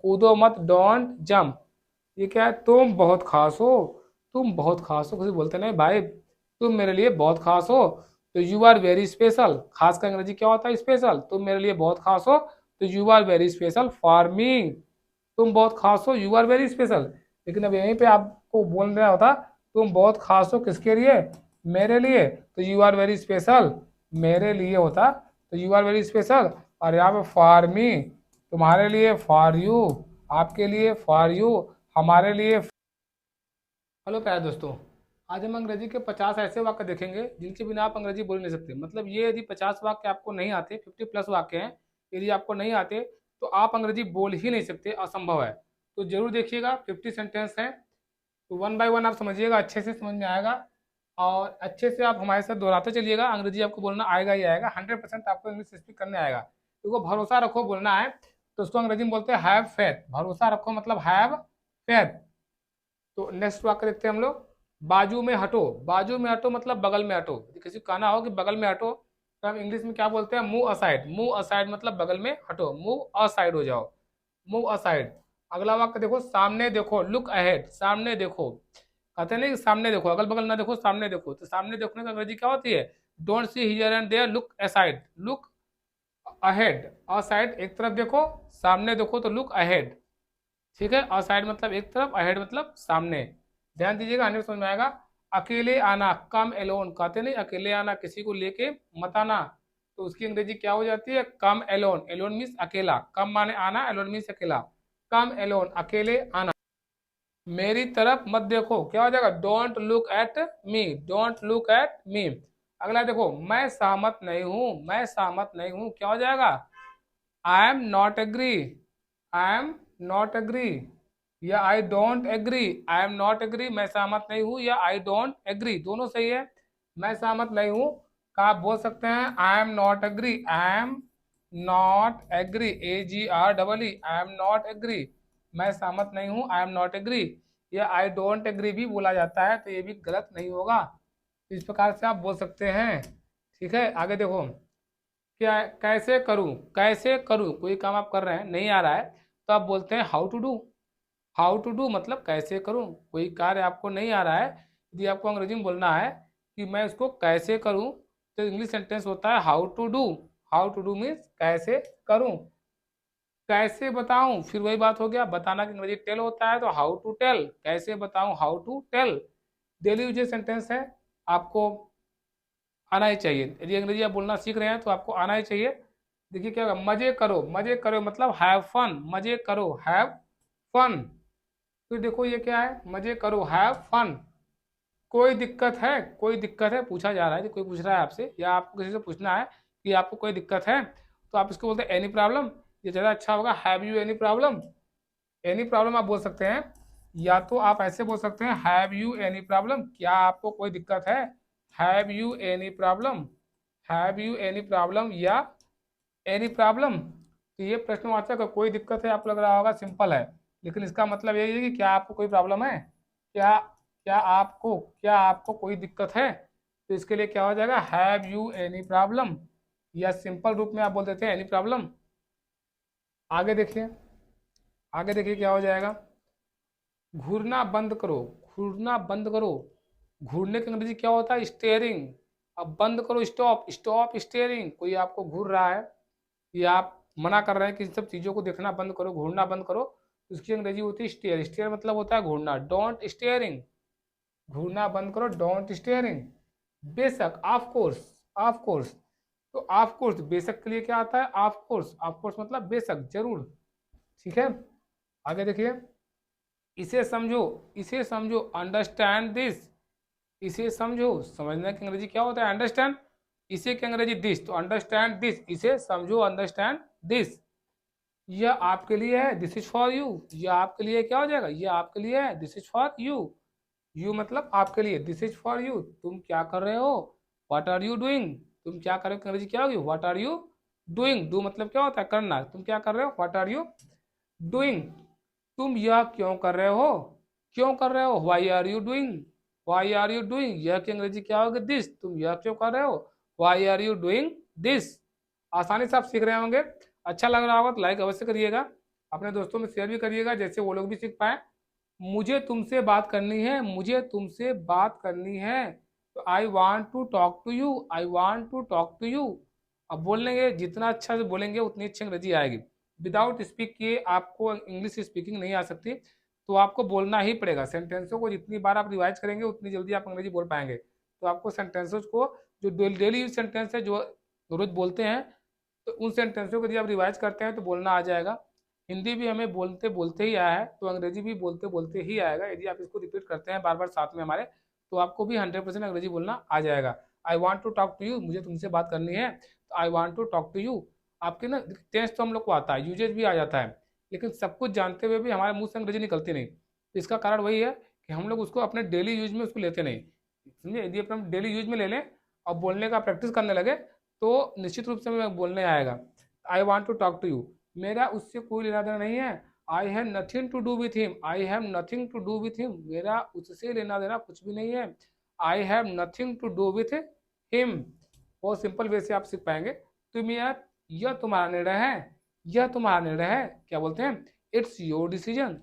कूदो मत, don't jump. ये क्या है, तुम बहुत खास हो, तुम बहुत खास हो। किसी बोलते नहीं भाई तुम मेरे लिए बहुत खास हो, तो यू आर वेरी स्पेशल। खास का अंग्रेजी क्या होता है, स्पेशल। तुम मेरे लिए बहुत खास हो तो you are very special for me. तुम बहुत खास हो, यू आर वेरी स्पेशल। लेकिन अब यहीं पे आपको बोल रहा होता तुम बहुत खास हो किसके लिए, मेरे लिए, तो यू आर वेरी स्पेशल मेरे लिए होता, तो यू आर वेरी स्पेशल। और यहाँ पे फॉर मी तुम्हारे लिए, फॉर यू आपके लिए, फॉर यू हमारे लिए। हेलो प्यारे दोस्तों, आज हम अंग्रेजी के 50 ऐसे वाक्य देखेंगे जिनके बिना आप अंग्रेजी बोल नहीं सकते। मतलब ये यदि 50 वाक्य आपको नहीं आते, 50+ वाक्य हैं, यदि आपको नहीं आते तो आप अंग्रेजी बोल ही नहीं सकते, असंभव है। तो जरूर देखिएगा, 50 सेंटेंस हैं, तो वन बाय वन आप समझिएगा, अच्छे से समझ में आएगा। और अच्छे से आप हमारे साथ दोहराते चलिएगा, अंग्रेजी आपको बोलना आएगा ही आएगा, 100% आपको इंग्लिश स्पीक करने आएगा। तो भरोसा रखो बोलना है, तो उसको अंग्रेजी में बोलते हैं हैव फेथ। भरोसा रखो मतलब हैव फेथ। तो नेक्स्ट वाक्य देखते हैं हम लोग, बाजू में हटो। बाजू में हटो मतलब बगल में हटो। किसी को कहना हो कि बगल में हटो, तो हम इंग्लिश में क्या बोलते हैं, मूव असाइड। मूव असाइड मतलब बगल में हटो, मूव असाइड हो जाओ, मूव असाइड। अगला वाक्य देखो, सामने देखो, लुक अहेड। सामने देखो, कहते नहीं कि सामने देखो, अगल बगल ना देखो, सामने देखो। तो सामने देखने की अंग्रेजी क्या होती है, don't see here and there, look aside. Look ahead, aside एक तरफ देखो, सामने देखो तो लुक अहेड। ठीक है, असाइड मतलब एक तरफ, अहेड मतलब सामने। ध्यान दीजिएगा, आने में समझ में आएगा। अकेले आना, कम एलोन। कहते नहीं अकेले आना, किसी को लेके मत आना, तो उसकी अंग्रेजी क्या हो जाती है, कम एलोन। एलोन मीन्स अकेला, कम माने आना, एलोन मीन्स अकेला। कम एलोन, अकेले आना। मेरी तरफ मत देखो, क्या हो जाएगा, don't look at me, don't look at me. अगला देखो, मैं सहमत नहीं हूं, मैं सहमत नहीं हूं, क्या हो जाएगा, I am not agree, I am not agree, या I don't agree. I am not agree, मैं सहमत नहीं हूँ, या आई डोंट एग्री, दोनों सही है। मैं सहमत नहीं हूँ का आप बोल सकते हैं I am not agree, I am not agree, AGREE, I am not agree. मैं सहमत नहीं हूँ, आई एम नॉट एग्री। या आई डोंट एग्री भी बोला जाता है, तो ये भी गलत नहीं होगा। इस प्रकार से आप बोल सकते हैं। ठीक है, आगे देखो, क्या कैसे करूं, कैसे करूं, कोई काम आप कर रहे हैं नहीं आ रहा है, तो आप बोलते हैं how to do. How to do मतलब कैसे करूं, कोई कार्य आपको नहीं आ रहा है, यदि आपको अंग्रेजी में बोलना है कि मैं उसको कैसे करूं, तो इंग्लिश सेंटेंस होता है how to do. How to do means कैसे करूं। कैसे बताऊं, फिर वही बात हो गया, बताना की अंग्रेजी टेल होता है, तो हाउ टू टेल, कैसे बताऊं, how to tell. Daily usages sentence है, आपको आना ही चाहिए। यदि अंग्रेजी आप बोलना सीख रहे हैं तो आपको आना ही चाहिए। देखिए क्या होगा, मजे करो, मजे करो मतलब हैव फन, मजे करो, हैव फन। फिर देखो ये क्या है, मजे करो, हैव फन। कोई दिक्कत है, कोई दिक्कत है, पूछा जा रहा है, कोई पूछ रहा है आपसे, या आपको किसी से पूछना है कि आपको कोई दिक्कत है, तो आप इसको बोलते हैं एनी प्रॉब्लम। ये ज़्यादा अच्छा होगा, have you any problem. Any problem आप बोल सकते हैं, या तो आप ऐसे बोल सकते हैं हैव यू एनी प्रॉब्लम, क्या आपको कोई दिक्कत है, have you any problem, have you any problem, या एनी प्रॉब्लम। तो ये प्रश्नवाचक है, कोई दिक्कत है, आपको लग रहा होगा सिंपल है, लेकिन इसका मतलब यही है कि क्या आपको कोई प्रॉब्लम है, क्या क्या आपको कोई दिक्कत है। तो इसके लिए क्या हो जाएगा, हैव यू एनी प्रॉब्लम, या सिंपल रूप में आप बोल देते हैं एनी प्रॉब्लम। आगे देखिए, आगे देखिए क्या हो जाएगा, घूरना बंद करो, घूरना बंद करो। घूरने की अंग्रेजी क्या होता है, स्टेयरिंग। अब बंद करो, स्टॉप, स्टॉप स्टेयरिंग। कोई आपको घूर रहा है, या आप मना कर रहे हैं कि इन सब चीज़ों को देखना बंद करो, घूरना बंद करो, तो उसकी अंग्रेजी होती है स्टेयर। स्टेयर मतलब होता है घूरना, डोंट स्टेयरिंग। घूरना बंद करो, डोंट स्टेयरिंग। बेशक, ऑफ कोर्स, ऑफ कोर्स। तो ऑफ कोर्स बेशक के लिए क्या आता है, ऑफ कोर्स। ऑफ कोर्स मतलब बेशक, जरूर। ठीक है, आगे देखिए, इसे समझो, इसे समझो, अंडरस्टैंड दिस। इसे समझो, समझने की अंग्रेजी क्या होता है, अंडरस्टैंड। इसे की अंग्रेजी दिस, तो अंडरस्टैंड दिस, इसे समझो, अंडरस्टैंड दिस। यह आपके लिए है, दिस इज फॉर यू। यह आपके लिए क्या हो जाएगा, यह आपके लिए है, this is for you. You मतलब आपके लिए, दिस इज फॉर यू। तुम क्या कर रहे हो, व्हाट आर यू डूइंग। तुम क्या कर रहे हो, अंग्रेजी क्या होगी, what are you doing. Do मतलब क्या होता है, करना। तुम क्या कर रहे हो, व्हाट आर यू डूइंग। तुम यह क्यों कर रहे हो, क्यों कर रहे हो, why are you doing, why are you doing. यह की अंग्रेजी क्या होगी, दिस। तुम यह क्यों कर रहे हो, why are you doing this. आसानी से आप सीख रहे होंगे। अच्छा लग रहा होगा तो लाइक अवश्य करिएगा। अपने दोस्तों में शेयर भी करिएगा, जैसे वो लोग भी सीख पाए। मुझे तुमसे बात करनी है, मुझे तुमसे बात करनी है, तो I want to talk to you, I want to talk to you. अब बोलेंगे, जितना अच्छा से बोलेंगे उतनी अच्छी अंग्रेजी आएगी। विदाउट स्पीक किए आपको इंग्लिश स्पीकिंग नहीं आ सकती, तो आपको बोलना ही पड़ेगा। सेंटेंसों को जितनी बार आप रिवाइज करेंगे उतनी जल्दी आप अंग्रेजी बोल पाएंगे। तो आपको सेंटेंसेस को, जो डेली यूज सेंटेंस है, जो रोज बोलते हैं, तो उन सेंटेंसों को यदि आप रिवाइज करते हैं तो बोलना आ जाएगा। हिंदी भी हमें बोलते बोलते ही आया है, तो अंग्रेजी भी बोलते बोलते ही आएगा। यदि आप इसको रिपीट करते हैं बार बार साथ में हमारे, तो आपको भी 100% अंग्रेजी बोलना आ जाएगा। I want to talk to you, मुझे तुमसे बात करनी है, तो I want to talk to you. आपके ना टेंस तो हम लोग को आता है, यूजेज भी आ जाता है, लेकिन सब कुछ जानते हुए भी हमारे मुंह से अंग्रेजी निकलती नहीं। तो इसका कारण वही है कि हम लोग उसको अपने डेली यूज में उसको लेते नहीं। समझे? यदि अपने डेली यूज में ले लें और बोलने का प्रैक्टिस करने लगे, तो निश्चित रूप से हमें बोलने आएगा। I want to talk to you, मेरा उससे कोई लेना देना नहीं है। I have nothing to do with him, I have nothing to do with him, मेरा उससे लेना देना कुछ भी नहीं है। I have nothing to do with him, बहुत सिंपल वे से आप सीख पाएंगे। तुम यार, यह तुम्हारा निर्णय है, यह तुम्हारा निर्णय है, क्या बोलते हैं? It's your decision.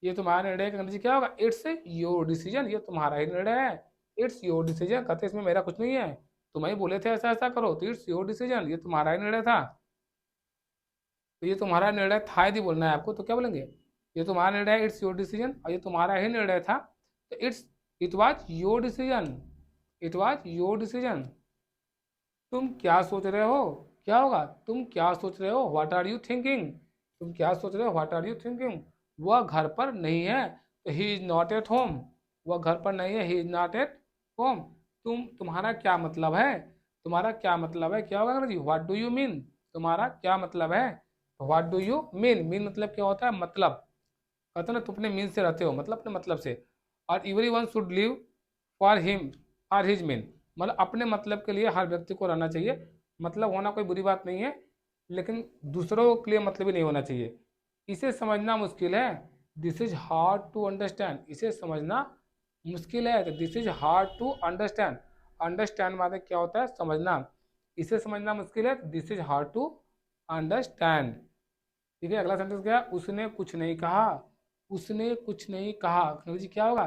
ये तुम्हारा निर्णय का अंग्रेजी क्या होगा? इट्स योर डिसीजन, ये तुम्हारा ही निर्णय है। इट्स योर डिसीजन, कहते इसमें मेरा कुछ नहीं है, तुम ही बोले थे ऐसा ऐसा करो, तो इट्स योर डिसीजन, ये तुम्हारा ही निर्णय था। तो ये तुम्हारा निर्णय था यदि बोलना है आपको, तो क्या बोलेंगे? ये तुम्हारा निर्णय है, इट्स योर डिसीजन, और ये तुम्हारा ही निर्णय था, तो it was your decision, it was your decision. तुम क्या सोच रहे हो? क्या होगा? तुम क्या सोच रहे हो? What are you thinking? तुम क्या सोच रहे हो? What are you thinking? वह घर पर नहीं है, तो he is not at home, वह घर पर नहीं है, he is not at home. तुम्हारा क्या मतलब है? तुम्हारा क्या मतलब है, क्या होगा अंग्रेजी? What do you mean? तुम्हारा क्या मतलब है? What do you mean? Mean मतलब क्या होता है? मतलब। कहते हैं ना, तुम अपने मीन से रहते हो, मतलब अपने मतलब से। और every one should live for him, for his mean, मतलब अपने मतलब के लिए हर व्यक्ति को रहना चाहिए। मतलब होना कोई बुरी बात नहीं है, लेकिन दूसरों के लिए मतलब ही नहीं होना चाहिए। इसे समझना मुश्किल है, this is hard to understand, इसे समझना मुश्किल है, तो this is hard to understand. Understand मतलब क्या होता है? समझना। इसे समझना मुश्किल है, this is hard to understand. ठीक है, अगला सेंटेंस क्या है? उसने कुछ नहीं कहा, उसने कुछ नहीं कहा, अंग्रेजी क्या होगा?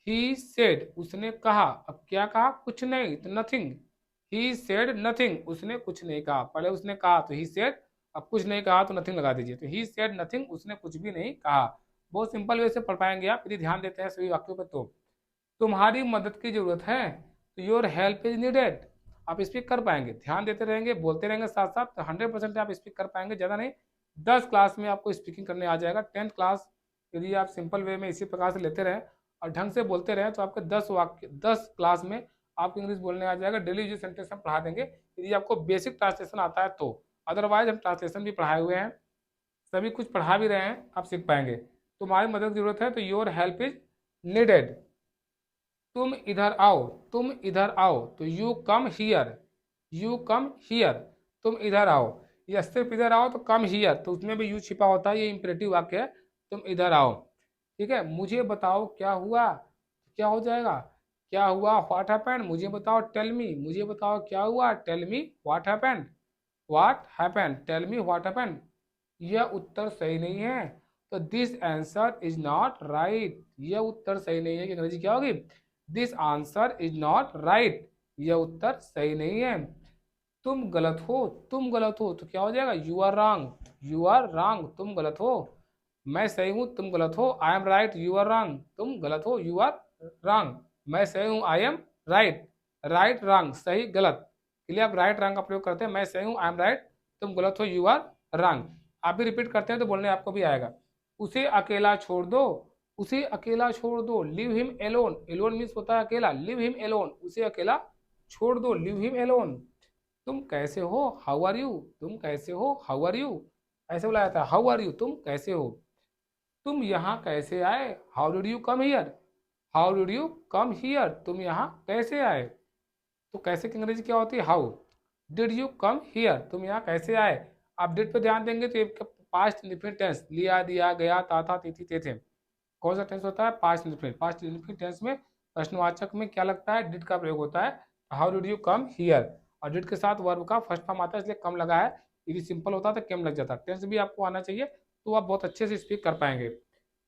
ही सेड, उसने कहा, अब क्या कहा? कुछ नहीं, तो नथिंग। ही सेड नथिंग, उसने कुछ नहीं कहा, पहले उसने कहा तो ही सेड, अब कुछ नहीं कहा तो नथिंग लगा दीजिए, तो ही सेड नथिंग, उसने कुछ भी नहीं कहा। बहुत सिंपल वे से पढ़ पाएंगे आप यदि ध्यान देते हैं सभी वाक्यों पर। तो तुम्हारी मदद की जरूरत है, तो योर हेल्प इज नीडेड, आप स्पीक कर पाएंगे, ध्यान देते रहेंगे, बोलते रहेंगे साथ साथ, तो 100% आप स्पीक कर पाएंगे। ज़्यादा नहीं, 10 क्लास में आपको स्पीकिंग करने आ जाएगा। 10th क्लास यदि आप सिंपल वे में इसी प्रकार से लेते रहें और ढंग से बोलते रहें, तो आपके 10 क्लास में आपको इंग्लिश बोलने आ जाएगा। डेली यूज सेंटेंस हम पढ़ा देंगे यदि आपको बेसिक ट्रांसलेशन आता है तो। अदरवाइज हम ट्रांसलेशन भी पढ़ाए हुए हैं, सभी कुछ पढ़ा भी रहे हैं, आप सीख पाएंगे। तुम्हारी मदद की जरूरत है, तो योर हेल्प इज नीडेड। तुम इधर आओ, तुम इधर आओ, तो you come here, you come here, तुम इधर आओ। या सिर्फ इधर आओ तो कम हियर, तो उसमें भी यू छिपा होता है, ये इंपरेटिव वाक्य है। तुम इधर आओ, ठीक है। मुझे बताओ क्या हुआ, क्या हो जाएगा? क्या हुआ? व्हाट हैपेंड, मुझे बताओ, टेल मी, मुझे बताओ क्या हुआ, tell me what happened, what happened, tell me what happened. यह उत्तर सही नहीं है, तो this answer is not right, यह उत्तर सही नहीं है कि अंग्रेजी क्या होगी? This answer is not right, यह उत्तर सही नहीं है। तुम गलत हो, तुम गलत हो, तो क्या हो जाएगा? You are wrong, you are wrong, तुम गलत हो। मैं सही हूं, तुम गलत हो, I am right, you are wrong, तुम गलत हो, यू आर रॉन्ग। मैं सही हूं, I am right, right wrong, सही गलत के लिए आप राइट रॉन्ग का प्रयोग करते हैं। मैं सही हूं, आई एम राइट, तुम गलत हो, यू आर रॉन्ग। आप भी रिपीट करते हैं तो बोलने आपको भी आएगा। उसे अकेला छोड़ दो, उसे अकेला छोड़ दो, leave him alone, alone means होता है अकेला, लिव हिम एलोन, उसे अकेला छोड़ दो, लिव हिम एलोन। तुम कैसे हो? हाउ आर यू, तुम कैसे हो? हाउ आर यू, ऐसे बोला जाता है, हाउ आर यू, तुम कैसे हो। तुम यहाँ कैसे आए? How did you come here, how did you come here, तुम यहाँ कैसे आए। तो कैसे की अंग्रेजी क्या होती है? How did you come here, तुम यहाँ कैसे आए। आप डिड पे ध्यान देंगे तो ये पास्ट इंडेफिनिट टेंस, लिया, दिया, गया, था, तिथि, थे थे, कौन सा टेंस होता है? Past indefinite. Past indefinite tense में प्रश्नवाचक में क्या लगता है? डिड का प्रयोग होता है। How did you come here, और डिड के साथ वर्ब का फर्स्ट फॉर्म आता है, इसलिए कम लगा है। यदि सिंपल होता तो केम लग जाता। टेंस भी आपको आना चाहिए, तो आप बहुत अच्छे से स्पीक कर पाएंगे।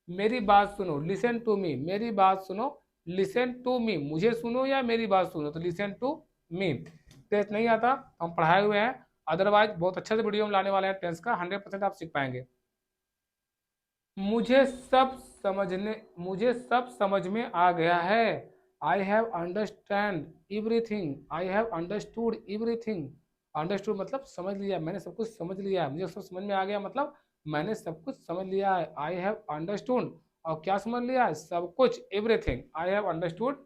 मेरी बात सुनो, लिसन टू मी, मेरी बात सुनो, लिसन टू मी, मुझे सुनो या मेरी बात सुनो, तो लिसन टू मी। टेंस नहीं आता तो हम पढ़ाए हुए हैं, अदरवाइज बहुत अच्छे से वीडियो हम लाने वाले हैं टेंस का, 100% आप सीख पाएंगे। मुझे सब समझ में आ गया है। I have understand everything, I have understood everything. Understood मतलब समझ लिया, मैंने सब कुछ समझ लिया है, मुझे सब समझ में आ गया मतलब मैंने सब कुछ समझ लिया है। आई हैव अंडरस्टूड, और क्या समझ लिया है, सब कुछ, everything, I have understood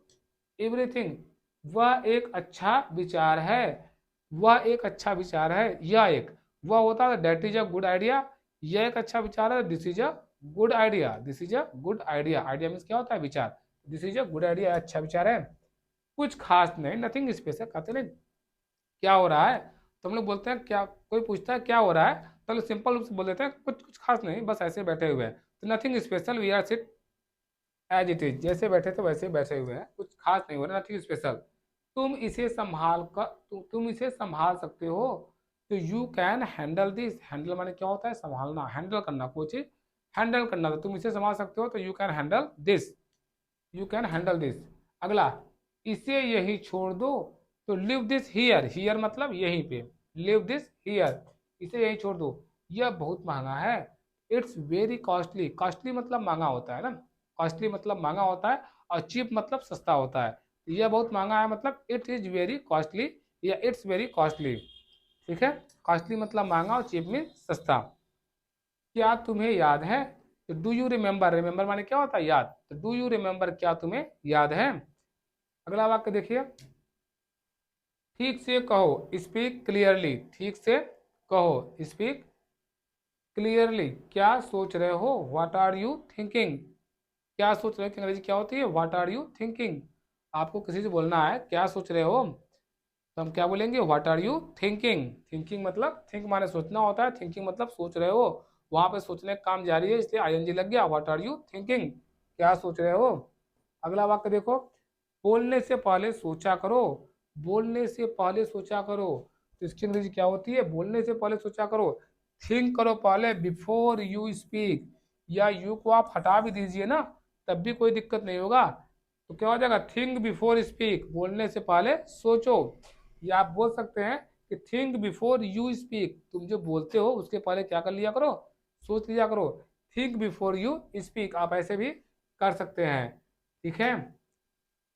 everything. वह एक अच्छा विचार है, वह एक अच्छा विचार है, यह एक, वह होता है that is a good idea, यह एक अच्छा विचार है, this is a good idea, this is a good idea. Idea means क्या होता है, विचार, this is a good idea, अच्छा विचार है। कुछ खास नहीं, नथिंग स्पेशल, कहते नहीं क्या हो रहा है, तो हम लोग बोलते हैं क्या, कोई पूछता है क्या हो रहा है, तो लोग सिंपल रूप से बोल देते हैं कुछ कुछ खास नहीं, बस ऐसे बैठे हुए हैं। तो nothing special, we are sit as it is, जैसे बैठे थे वैसे बैठे हुए हैं, कुछ खास नहीं हो रहा, नथिंग स्पेशल। तुम इसे संभाल कर तुम इसे संभाल सकते हो, तो you can handle this. Handle माने क्या होता है, संभालना, हैंडल करना, कोई चीज हैंडल करना, तो तुम इसे संभाल सकते हो, तो you can handle this, you can handle this. अगला, इसे यही छोड़ दो, तो लिव दिस हियर, हियर मतलब यहीं पे, लिव दिस हियर, इसे यही छोड़ दो, यह बहुत महंगा है। इट्स वेरी कॉस्टली, कॉस्टली मतलब महंगा होता है ना, कॉस्टली मतलब महंगा होता है, और चीप मतलब सस्ता होता है। यह बहुत महंगा है मतलब इट इज वेरी कॉस्टली, या इट्स वेरी कॉस्टली। ठीक है, कॉस्टली मतलब महंगा और चीप में सस्ता। क्या तुम्हें याद है, तो डू यू रिमेंबर, रिमेंबर माने क्या होता है, याद, तो डू यू रिमेंबर, क्या तुम्हें याद है। अगला वाक्य देखिए, ठीक से कहो, स्पीक क्लियरली, ठीक से कहो, स्पीक क्लियरली, क्या सोच रहे हो, व्हाट आर यू थिंकिंग। क्या सोच रहे हो की अंग्रेजी क्या होती है, व्हाट आर यू थिंकिंग। आपको किसी से बोलना है क्या सोच रहे हो, तो हम क्या बोलेंगे, what are you thinking. Thinking मतलब, थिंक माने सोचना होता है, थिंकिंग मतलब सोच रहे हो, वहां पे सोचने का काम जारी है, इसलिए आईएनजी लग गया, व्हाट आर यू थिंकिंग, क्या सोच रहे हो। अगला वाक्य देखो, बोलने से पहले सोचा करो, बोलने से पहले सोचा करो, तो इसकी अंग्रेजी क्या होती है, बोलने से पहले सोचा करो, थिंक करो पहले, बिफोर यू स्पीक, या यू को आप हटा भी दीजिए ना, तब भी कोई दिक्कत नहीं होगा, तो क्या हो जाएगा, थिंक बिफोर स्पीक, बोलने से पहले सोचो। या आप बोल सकते हैं कि थिंक बिफोर यू स्पीक, तुम जो बोलते हो उसके पहले क्या कर लिया करो, सोच लिया करो, थिंक बिफोर यू स्पीक, आप ऐसे भी कर सकते हैं। ठीक है,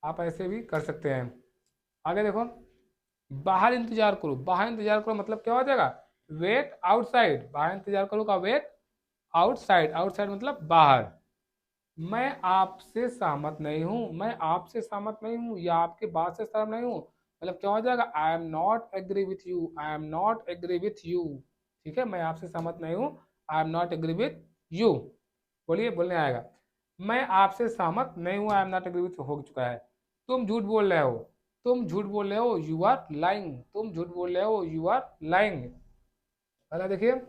आप ऐसे भी कर सकते हैं। आगे देखो, बाहर इंतजार करो, बाहर इंतजार करो मतलब क्या हो जाएगा, वेट आउटसाइड, बाहर इंतजार करो का वेट आउटसाइड, आउटसाइड मतलब बाहर। मैं आपसे सहमत नहीं हूँ, मैं आपसे सहमत नहीं हूँ, या आपके बात से सहमत नहीं हूँ, मतलब क्या हो जाएगा, I am not agree with you, I am not agree with you. ठीक है, मैं आपसे सहमत नहीं हूँ, I am not agree with you. बोलिए, बोलने आएगा, मैं आपसे सहमत नहीं हूँ, I am not agree with हो चुका है। तुम झूठ बोल रहे हो, तुम झूठ बोल रहे हो, यू आर लाइंग, तुम झूठ बोल रहे हो, यू आर लाइंग। अगला देखिए,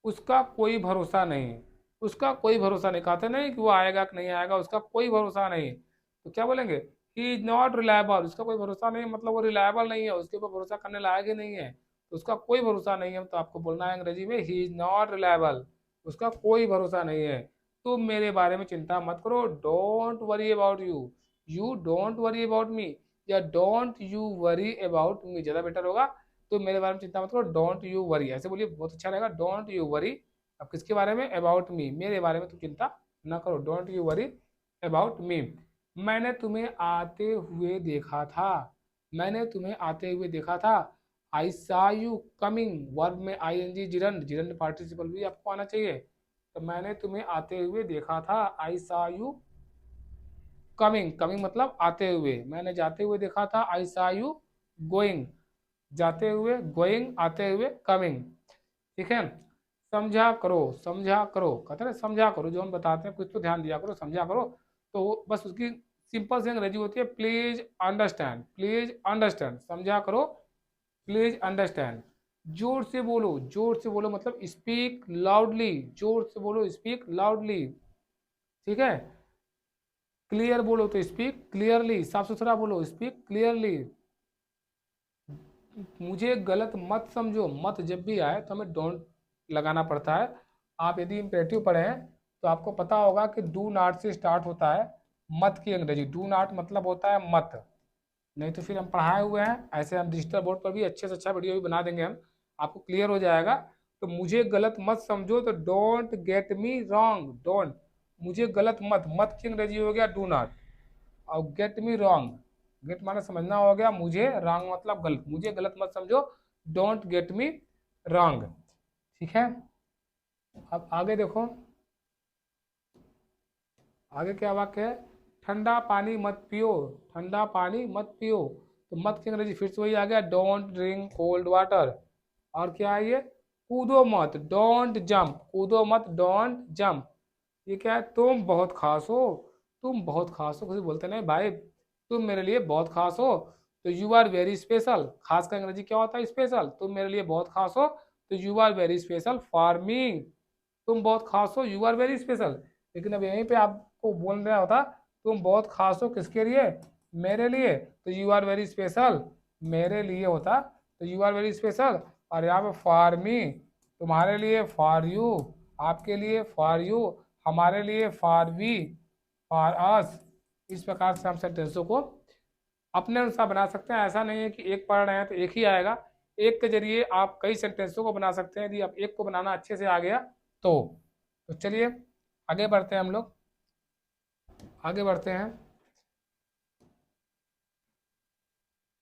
उसका कोई भरोसा नहीं, उसका कोई भरोसा नहीं, कहते नहीं कि वो आएगा कि नहीं आएगा, उसका कोई भरोसा नहीं, तो क्या बोलेंगे, ही इज नॉट रिलायबल, उसका कोई भरोसा नहीं मतलब वो रिलायबल नहीं है, उसके ऊपर भरोसा करने लायक ही नहीं है, तो उसका कोई भरोसा नहीं है, तो आपको बोलना है अंग्रेजी में, ही इज नॉट रिलायबल, उसका कोई भरोसा नहीं है। तुम मेरे बारे में चिंता मत करो, don't worry about you, you don't worry about me, या don't you worry about me ज़्यादा बेटर होगा। तो मेरे बारे में चिंता मत करो, डोंट यू वरी, ऐसे बोलिए बहुत अच्छा रहेगा, डोंट यू वरी। अब किसके बारे में, अबाउट मी, मेरे बारे में तुम चिंता ना करो, डोंट यू वरी अबाउट मी। मैंने तुम्हें आते हुए देखा था, मैंने तुम्हें आते हुए देखा था। आई सा यू कमिंग, वर्ब में I N G, gerund, gerund participle भी आपको आना चाहिए, तो मैंने तुम्हें आते हुए देखा था, आई सा यू कमिंग, कमिंग मतलब आते हुए, मैंने जाते हुए देखा था, आई सा यू गोइंग, जाते हुए, गोइंग, आते हुए, कमिंग। ठीक है, समझा करो, समझा करो, कहते हैं ना समझा करो, जो हम बताते हैं कुछ तो ध्यान दिया करो, समझा करो, तो बस उसकी सिंपल सी अंग्रेजी होती है, प्लीज अंडरस्टैंड, प्लीज अंडरस्टैंड, समझा करो, प्लीज अंडरस्टैंड। जोर से बोलो, जोर से बोलो मतलब स्पीक लाउडली, जोर से बोलो, स्पीक लाउडली। ठीक है, क्लियर बोलो तो स्पीक क्लियरली, साफ सुथरा बोलो, स्पीक क्लियरली। मुझे गलत मत समझो, मत जब भी आए तो हमें डोंट लगाना पड़ता है, आप यदि इम्पेरेटिव पढ़े हैं तो आपको पता होगा कि डू नॉट से स्टार्ट होता है मत की अंग्रेजी। डू नॉट मतलब होता है मत। नहीं तो फिर हम पढ़ाए हुए हैं, ऐसे हम डिजिटल बोर्ड पर भी अच्छे से अच्छा वीडियो भी बना देंगे, हम आपको क्लियर हो जाएगा। तो मुझे गलत मत समझो, तो don't get me wrong. Don't, मुझे गलत मत, मत की अंग्रेजी हो गया डू नॉट, और गेट मी रॉन्ग, गेट माने समझना हो गया मुझे, रॉन्ग मतलब गलत, मुझे गलत मत समझो, डोंट गेट मी रॉन्ग। ठीक है, अब आगे देखो, आगे क्या वाक्य है, ठंडा पानी मत पियो, ठंडा पानी मत पियो। तो मत की अंग्रेजी फिर से वही आ गया, डोंट ड्रिंक कोल्ड वाटर। और क्या है ये, कूदो मत, डोंट जंप, कूदो मत, डोंट जंप। ये क्या है, तुम बहुत खास हो, तुम बहुत खास हो, किसी बोलते नहीं भाई तुम मेरे लिए बहुत खास हो, तो यू आर वेरी स्पेशल। खास का अंग्रेजी क्या होता है, स्पेशल। तुम मेरे लिए बहुत खास हो तो you are very special for me. तुम बहुत खास हो, यू आर वेरी स्पेशल। लेकिन अब यहीं पे आपको बोल रहा होता तुम बहुत खास हो किसके लिए, मेरे लिए, तो यू आर वेरी स्पेशल मेरे लिए होता, तो यू आर वेरी स्पेशल। और यहाँ पे फॉर मी, तुम्हारे लिए, फॉर यू, आपके लिए, फॉर यू, हमारे लिए, फॉर वी, फॉर अस। इस प्रकार से हम सेंटेंसों को अपने अनुसार बना सकते हैं। ऐसा नहीं है कि एक पढ़ रहे हैं तो एक ही आएगा, एक के जरिए आप कई सेंटेंसों को बना सकते हैं। यदि आप एक को बनाना अच्छे से आ गया तो चलिए आगे बढ़ते हैं हम लोग, आगे बढ़ते हैं।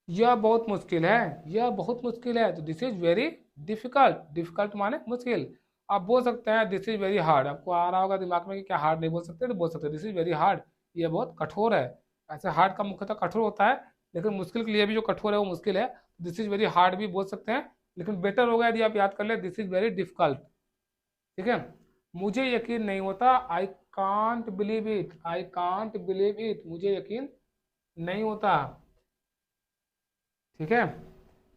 यह बहुत मुश्किल है, यह बहुत मुश्किल है, तो this is very difficult. Difficult माने मुश्किल। आप बोल सकते हैं दिस इज वेरी हार्ड, आपको आ रहा होगा दिमाग में कि क्या हार्ड नहीं बोल सकते, तो बोल सकते हैं दिस इज वेरी हार्ड, यह बहुत कठोर है। ऐसे हार्ड का मुख्यतः कठोर होता है, लेकिन मुश्किल के लिए भी जो कठोर है वो मुश्किल है, दिस इज वेरी हार्ड भी बोल सकते हैं। लेकिन बेटर होगा यदि आप याद कर ले दिस इज वेरी डिफिकल्ट। ठीक है, मुझे यकीन नहीं होता, I can't believe it, I can't believe it, मुझे यकीन नहीं होता। ठीक है,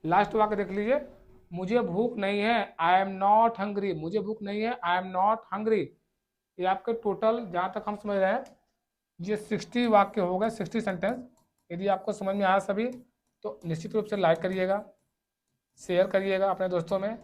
लास्ट वाक्य देख लीजिए, मुझे भूख नहीं है, आई एम नॉट हंग्री, मुझे भूख नहीं है, आई एम नॉट हंग्री। ये आपके टोटल जहाँ तक हम समझ रहे हैं ये 60 वाक्य हो गए, 60 सेंटेंस। यदि आपको समझ में आया सभी तो निश्चित रूप से लाइक करिएगा, शेयर करिएगा अपने दोस्तों में,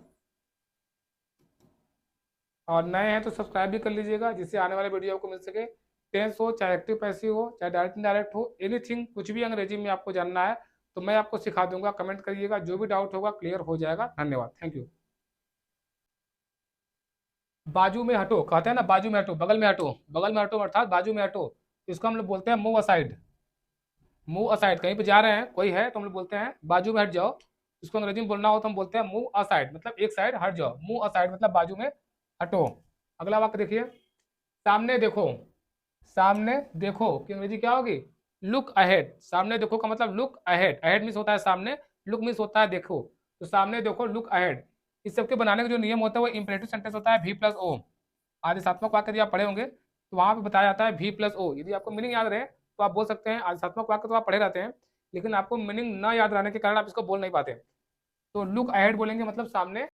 और नए हैं तो सब्सक्राइब भी कर लीजिएगा, जिससे आने वाले वीडियो आपको मिल सके। टेंस हो चाहे एक्टिव पैसिव हो चाहे डायरेक्ट इनडायरेक्ट हो, एनीथिंग, कुछ भी अंग्रेजी में आपको जानना है तो मैं आपको सिखा दूंगा। कमेंट करिएगा, जो भी डाउट होगा क्लियर हो जाएगा। धन्यवाद, थैंक यू। बाजू में हटो, कहते हैं ना बाजू में हटो, बगल में हटो, बगल में हटो अर्थात बाजू में हटो। इसको हम लोग बोलते हैं मूव असाइड। मूव असाइड, कहीं पे जा रहे हैं कोई है तो हम लोग बोलते हैं बाजू में हट जाओ। इसको अंग्रेजी में बोलना हो तो हम बोलते हैं मूव असाइड, मतलब एक साइड हट जाओ। मूव असाइड मतलब बाजू में हटो। अगला वाक्य देखिए, सामने देखो, सामने देखो की अंग्रेजी क्या होगी, लुक अहेड। सामने देखो का मतलब लुक अहेड, अहेड मीन्स होता है सामने, लुक मीन्स होता है देखो। तो सामने देखो, लुक अहेड। इस सबके बनाने का जो नियम होता है वो इंपरेटिव सेंटेंस होता है वी प्लस ओ। आदेशात्मक वाक्य यदि आप पढ़े होंगे तो वहां पे बताया जाता है वी प्लस ओ। यदि आपको मीनिंग याद रहे तो आप बोल सकते हैं, आदेशात्मक वाक्य तो आप पढ़े रहते हैं लेकिन आपको मीनिंग न याद रहने के कारण आप इसको बोल नहीं पाते। तो लुक अहेड बोलेंगे मतलब सामने